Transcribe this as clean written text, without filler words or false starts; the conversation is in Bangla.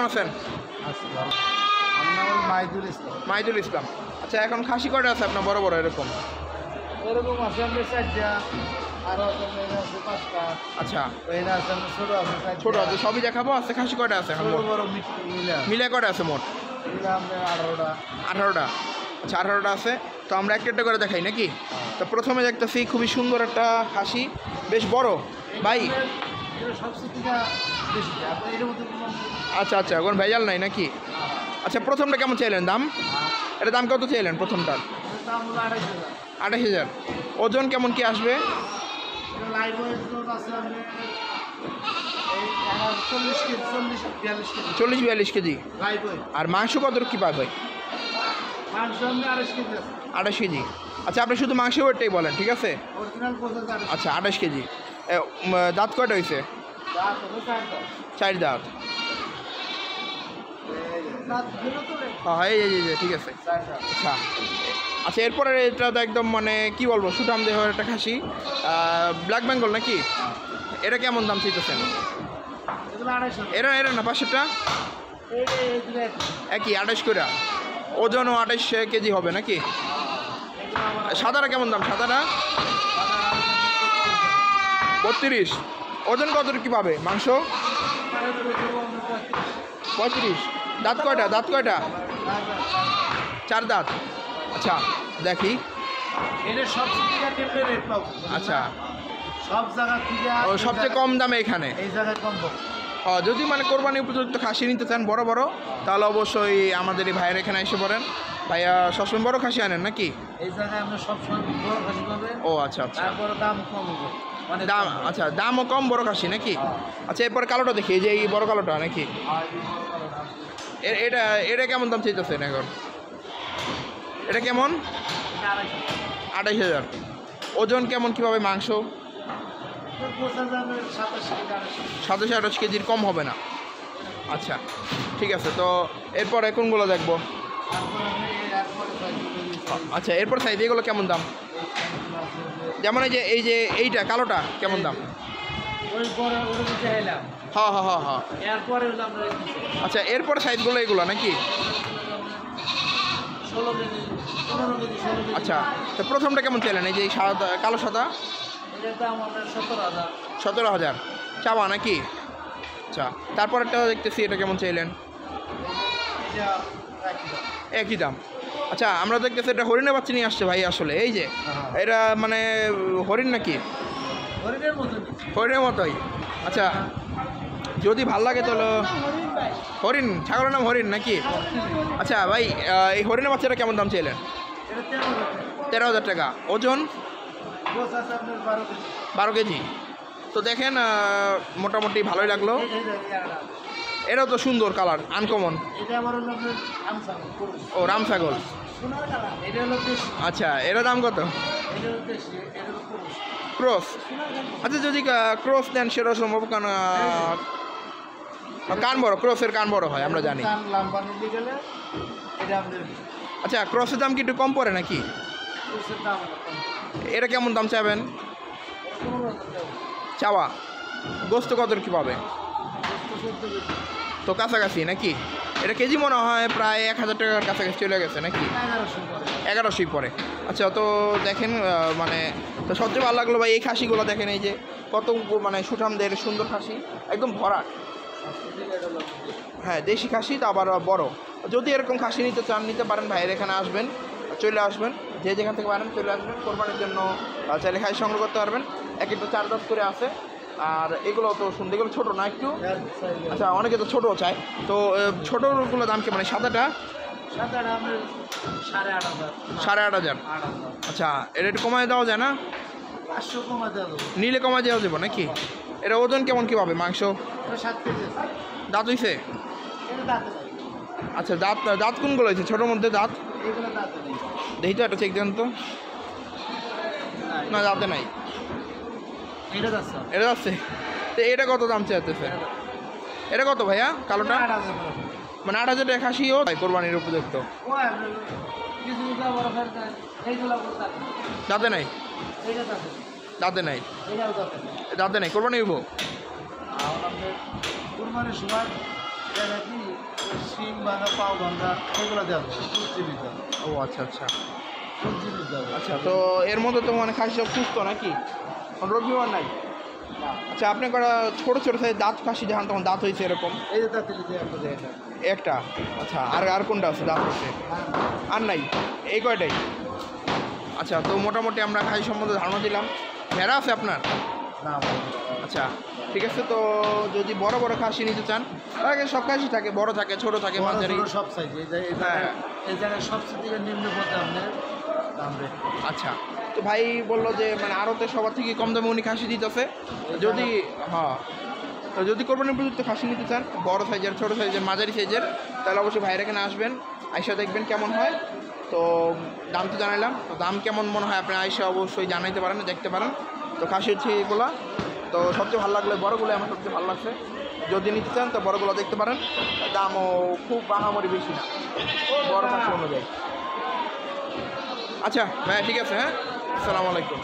কেমন আছেন? আমার নাম মাইদুল ইসলাম। মাহিদুল ইসলাম। আচ্ছা, এখন খাসি কয়টা আছে আপনার বড় বড় এরকম? এরকম আছে আমাদের 4টা, আরও আছে 5টা। আচ্ছা, এটা আছে আমাদের ছোটো আছে 4টা। ছোট আছে সবই দেখাবো। আছে খাসি কয়টা আছে এখন? ছোটো বড় মিলে মিলে কয়টা আছে মোট? আমাদের 18টা। 18টা। আচ্ছা, 18টা আছে। তো আমরা একটা একটা করে দেখাই নাকি? তো প্রথমে দেখতেছি খুবই সুন্দর একটা খাসি, বেশ বড় ভাই। এটা সবচেয়ে থেকে বেশি আপনার এর মধ্যে কোনো আচ্ছা আচ্ছা, এখন ভেজাল নাই নাকি? আচ্ছা, প্রথমটা কেমন চাইলেন দাম? এটা দাম কত চাইলেন প্রথমটার? দাম হলো 28000। 28,000। ওজন কেমন কি আসবে? এটা লাইভ ওয়েট আছে আমাদের এই 40 kg 42 kg 40-42 kg. Live weight. আর মাংস কত কি পাবে? মাংস আমাদের 28 কেজি আছে। 28 কেজি। আচ্ছা, আপনি শুধু মাংস ওয়েটটাই বলেন, ঠিক আছে? অরিজিনাল প্রসেস আছে। আচ্ছা, 28 কেজি। দাঁত কয়টা হয়েছে? দাঁত হলো 4টা। 4 দাঁত। দাঁত গুলো তো হ্যাঁ, এই যে ঠিক আছে। 4টা। আচ্ছা আচ্ছা, এরপরে এটা তো একদম মানে কি বলবো, সুঠাম দেহের একটা খাসি, ব্ল্যাক বেঙ্গল নাকি? এটা কেমন দাম চাইতেছেন? এগুলো 250। এরা না 500টা এইগুলো একই 28 করে। ওজনও 28 কেজি হবে নাকি? সাদাটা কেমন দাম? সাদাটা 32। ওজন কত কি পাবে মাংস? 35। দাঁত কয়টা? 4 দাঁত। আচ্ছা, দেখি। এটা সবচেয়ে টেম্পে রেট পাবো। আচ্ছা, সব জায়গা থেকে ও সবচেয়ে কম দামে এখানে। এই জায়গায় কম পাবো। যদি মানে কোরবানি উপযুক্ত খাসি নিতে চান বড় বড়, তাহলে অবশ্যই আমাদের এই ভাইয়ের এখানে এসে পড়েন। ভাইয়া সবসময় বড় খাসি আনেন নাকি? এই জায়গায় আমরা সবসময় বড় খাসি পাবেন। ও আচ্ছা আচ্ছা, তারপরে দাম কম হবে। মানে দাম আচ্ছা, দামও কম বড় খাসি নাকি? আচ্ছা, এরপর কালোটা দেখি, এই যে এই বড় কালোটা নাকি? এটা এটা কেমন দাম চাইতেছেন এখন? এটা কেমন? 28,000। ওজন কেমন কীভাবে মাংস? 27-28 কেজির কম হবে না। আচ্ছা, ঠিক আছে। তো এরপর কোনগুলো দেখবো? আচ্ছা, এরপর সাইজ এগুলো কেমন দাম? যেমন এইটা কালোটা কেমন দাম? হ্যাঁ হ্যাঁ হ্যাঁ হ্যাঁ। আচ্ছা, এরপর সাইজগুলো এগুলো নাকি? আচ্ছা, তো প্রথমটা কেমন চাইলেন? এই যে সাদা কালো সাদা? 17,000 চাওয়া নাকি? আচ্ছা, তারপরটা দেখতেছি, এটা কেমন চাইলেন? একই দাম। আচ্ছা, আমরা দেখতেছি এটা হরিণের বাচ্চা নিয়ে আসছে ভাই। আসলে এই যে এটা মানে হরিণ নাকি? হরিণের মতোই। আচ্ছা, যদি ভাল লাগে তাহলে হরিণ, ছাগলের নাম হরিণ নাকি? আচ্ছা ভাই, এই হরিণের বাচ্চাটা কেমন দাম চাইলেন? 13,000 টাকা। ওজন 12 কেজি। তো দেখেন, মোটামুটি ভালোই লাগলো। এটাও তো সুন্দর কালার, আনকমন। ও, রাম ছাগল। আচ্ছা, এটার দাম কত? ক্রস। আচ্ছা, যদি ক্রস দেন সেটা সম্ভব, কারণ কান বড়, ক্রসের কান বড় হয় আমরা জানি। আচ্ছা, ক্রসের দাম কি একটু কম পড়ে নাকি? এটা কেমন দাম চাবেন? চাওয়া। গোস্ত কত কি পাবে? তো কাছাকাছি নাকি? এটা কেজি মনে হয় প্রায় 1,000 টাকার কাছাকাছি চলে গেছে নাকি? 1100 পরে। আচ্ছা, তো দেখেন মানে তো সবচেয়ে ভালো লাগলো ভাই এই খাসিগুলো দেখেন, এই যে কত মানে সুঠামদের সুন্দর খাসি, একদম ভরা। হ্যাঁ, দেশি খাসি, তো আবার বড়। যদি এরকম খাসি নিতে চান নিতে পারেন, ভাইয়ের এখানে আসবেন, চলে আসবেন, যে যেখান থেকে পারেন চলে আসবেন। কোরবানির জন্য চাইলে খাসি সংগ্রহ করতে পারবেন। এক একটা 4 দাঁত করে আছে। আর এগুলো তো শুনতে, এগুলো ছোটো না একটু? আচ্ছা, অনেকে তো ছোটো চায়। তো ছোটোগুলো দাম কি? মানে সাদাটা 8,500। আচ্ছা, এটা একটু কমায় দেওয়া যায় না? নিলে কমায় দেওয়া যাবে নাকি? এটা ওজন কেমন কী পাবে মাংস? দাঁত হইছে? আচ্ছা, দাঁত কোনগুলো হয়েছে ছোটোর মধ্যে? দাঁত দেখি তো, একটা চেক দেন তো। না, দাঁতে নাই। এটা যাচ্ছে। তো এটা কত দাম চাইতেছে? এটা কত ভাইয়া কালোটা? মানে 8,000 টাকা খাসিও কোরবানির উপযুক্ত। দাঁতে নাই? দাঁতে নাই, দাঁতে নাই। কোরবানি হইব? শিং ভাঙা পাও ভাঙা সেগুলো দেওয়া যাবে জিনিস দেওয়া ও আচ্ছা আচ্ছা জিনিস দেওয়া যাবে আচ্ছা, তো এর মধ্যে তো মানে খাসি সব সুস্থ নাকি, কোনো রোগ বিমার নাই? আচ্ছা, আপনি কটা ছোটো ছোটো সাইজ দাঁত খাসি যখন তখন দাঁত হয়েছে এরকম এই যে তাতে যদি একটা দেয় এটা একটা? আচ্ছা, আর কোনটা আছে দাঁত হয়েছে? আর নাই, এই কয়টাই? আচ্ছা, তো মোটামুটি আমরা খাসি সম্বন্ধে ধারণা দিলাম। ভেড়া আছে আপনার? না আচ্ছা, ঠিক আছে। তো যদি বড় বড় খাসি নিতে চান তাহলে সব খাসি থাকে, বড় থাকে, ছোট থাকে, মাঝারি। সব সাইজ হ্যাঁ। এই জায়গায় সবচেয়ে থেকে নিম্ন পথে আপনার দাম রেট। আচ্ছা, তো ভাই বললো যে মানে আড়তে সবার থেকে কম দামে উনি খাসি দিতেছে। যদি হ্যাঁ, তো যদি কোরবানির উপযুক্ত খাসি নিতে চান, বড় সাইজের, ছোটো সাইজের, মাঝারি সাইজের, তাহলে অবশ্যই ভাইয়ের এখানে আসবেন, আইসা দেখবেন কেমন হয়। তো দাম তো জানাইলাম, তো দাম কেমন মনে হয় আপনি আইসা অবশ্যই জানাইতে পারেন, দেখতে পারেন। তো খাসি হচ্ছে এগুলা। তো সবচেয়ে ভালো লাগলো বড়গুলো, আমার সবচেয়ে ভালো লাগছে। যদি নিতে চান তো বড়গুলো দেখতে পারেন, দামও খুব বাহামরি বেশি না বড় খাসি অনুযায়ী। আচ্ছা ভাই, ঠিক আছে, হ্যাঁ, আসসালামু আলাইকুম।